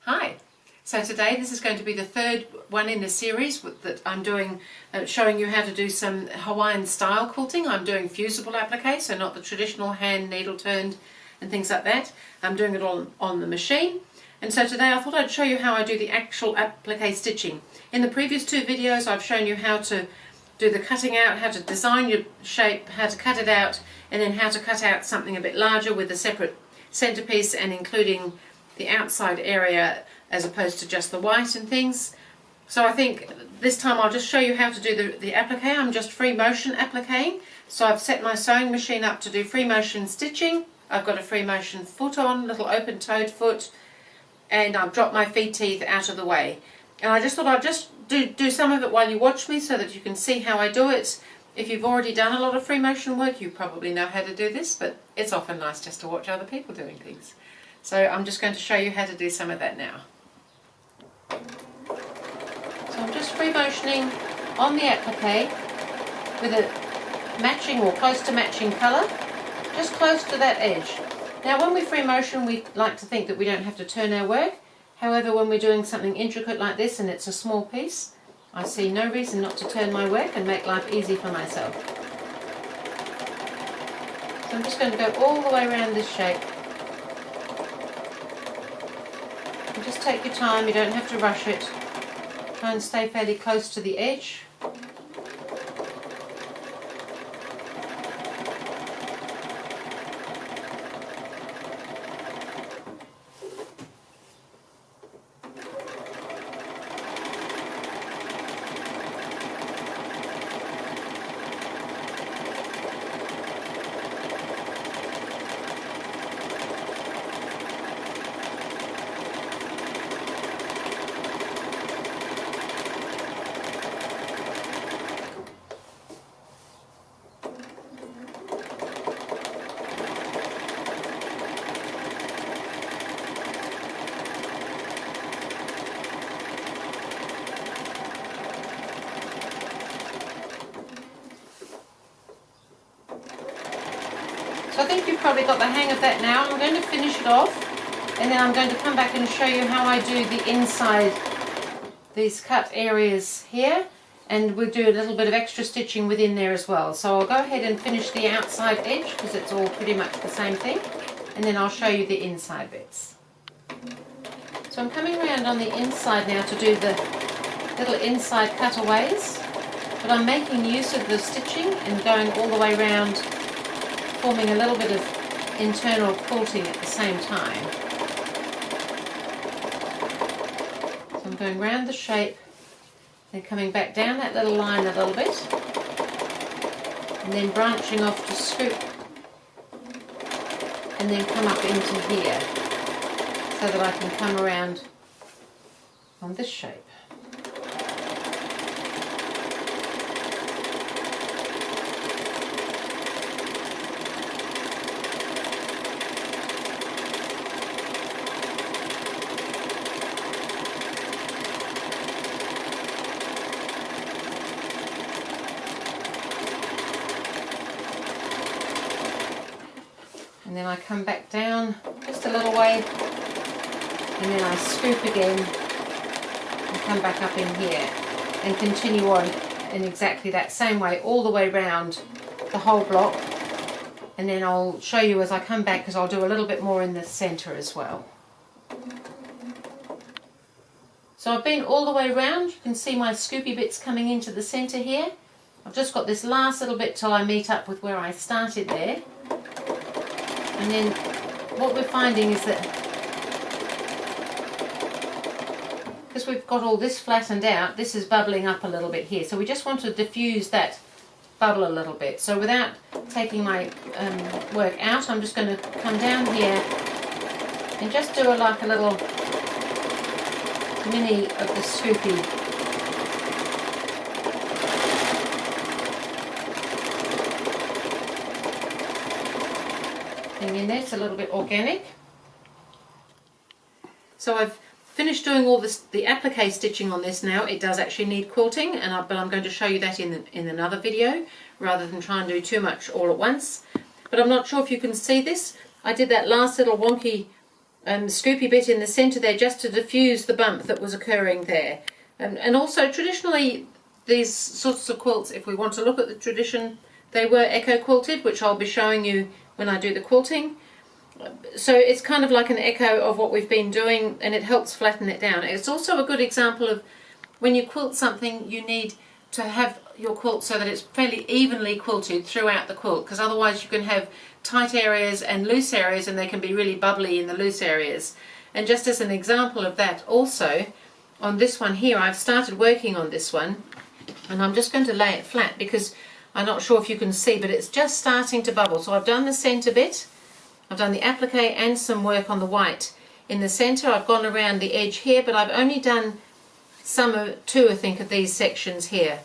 Hi, so today this is going to be the third one in the series that I'm doing, showing you how to do some Hawaiian style quilting. I'm doing fusible applique, so not the traditional hand needle turned and things like that. I'm doing it all on the machine. And so today I thought I'd show you how I do the actual applique stitching. In the previous two videos I've shown you how to do the cutting out, how to design your shape, how to cut it out, and then how to cut out something a bit larger with a separate centerpiece and including the outside area as opposed to just the white and things. So I think this time I'll just show you how to do the applique. I'm just free motion appliquing. So I've set my sewing machine up to do free motion stitching. I've got a free motion foot on, little open toed foot, and I've dropped my feed teeth out of the way. And I just thought I'd just do some of it while you watch me so that you can see how I do it. If you've already done a lot of free motion work, you probably know how to do this, but it's often nice just to watch other people doing things. So I'm just going to show you how to do some of that now. So I'm just free motioning on the applique with a matching or close to matching colour, just close to that edge. Now when we free motion we like to think that we don't have to turn our work. However, when we're doing something intricate like this and it's a small piece, I see no reason not to turn my work and make life easy for myself. So I'm just going to go all the way around this shape. And just take your time, you don't have to rush it. Try and stay fairly close to the edge. So I think you've probably got the hang of that now. I'm going to finish it off and then I'm going to come back and show you how I do the inside, these cut areas here, and we'll do a little bit of extra stitching within there as well. So I'll go ahead and finish the outside edge because it's all pretty much the same thing, and then I'll show you the inside bits. So I'm coming around on the inside now to do the little inside cutaways, but I'm making use of the stitching and going all the way around, forming a little bit of internal quilting at the same time. So I'm going round the shape, then coming back down that little line a little bit, and then branching off to scoop, and then come up into here, so that I can come around on this shape. And then I come back down just a little way, and then I scoop again and come back up in here and continue on in exactly that same way all the way round the whole block, and then I'll show you as I come back because I'll do a little bit more in the center as well. So I've been all the way around. You can see my scoopy bits coming into the center here. I've just got this last little bit till I meet up with where I started there. And then what we're finding is that because we've got all this flattened out, this is bubbling up a little bit here. So we just want to diffuse that bubble a little bit. So without taking my work out, I'm just going to come down here and just do like a little mini of the scoopy. In there, it's a little bit organic. So I've finished doing all this, the applique stitching on this now. It does actually need quilting, but I'm going to show you that in another video rather than try and do too much all at once. But I'm not sure if you can see this. I did that last little wonky scoopy bit in the centre there just to diffuse the bump that was occurring there. And also traditionally these sorts of quilts, if we want to look at the tradition, they were echo quilted, which I'll be showing you when I do the quilting. So it's kind of like an echo of what we've been doing, and it helps flatten it down. It's also a good example of when you quilt something, you need to have your quilt so that it's fairly evenly quilted throughout the quilt, because otherwise you can have tight areas and loose areas, and they can be really bubbly in the loose areas. And just as an example of that also, on this one here, I've started working on this one, and I'm just going to lay it flat because I'm not sure if you can see, but it's just starting to bubble. So I've done the centre bit, I've done the applique and some work on the white in the centre. I've gone around the edge here, but I've only done two, I think, of these sections here.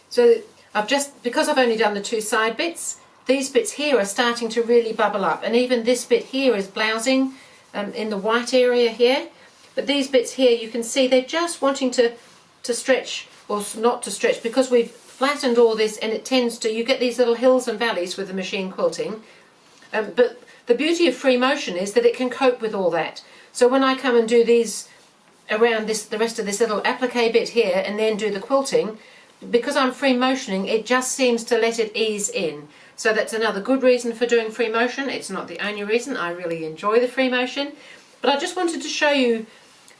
So I've just, because I've only done the two side bits, these bits here are starting to really bubble up, and even this bit here is blousing in the white area here. But these bits here, you can see they're just wanting to stretch, or not to stretch, because we've flattened all this, and it tends to, you get these little hills and valleys with the machine quilting. But the beauty of free motion is that it can cope with all that. So when I come and do these around this, the rest of this little applique bit here, and then do the quilting, because I'm free motioning, it just seems to let it ease in. So that's another good reason for doing free motion. It's not the only reason. I really enjoy the free motion, but I just wanted to show you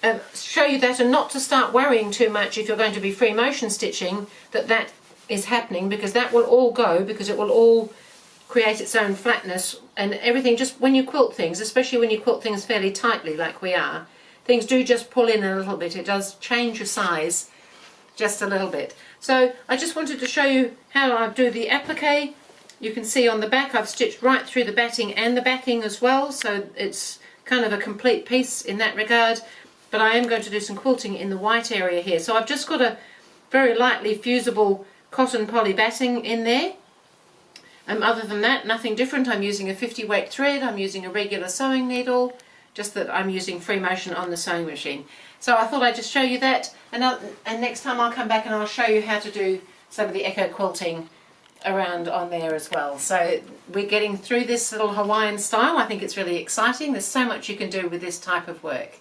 that, and not to start worrying too much if you're going to be free motion stitching that is happening, because that will all go, because it will all create its own flatness and everything. Just when you quilt things, especially when you quilt things fairly tightly like we are, things do just pull in a little bit. It does change your size just a little bit. So I just wanted to show you how I do the applique. You can see on the back I've stitched right through the batting and the backing as well, so it's kind of a complete piece in that regard. But I am going to do some quilting in the white area here. So I've just got a very lightly fusible cotton poly batting in there. Other than that, nothing different. I'm using a 50 weight thread, I'm using a regular sewing needle, just that I'm using free motion on the sewing machine. So I thought I'd just show you that, and next time I'll come back and I'll show you how to do some of the echo quilting around on there as well. So we're getting through this little Hawaiian style. I think it's really exciting. There's so much you can do with this type of work.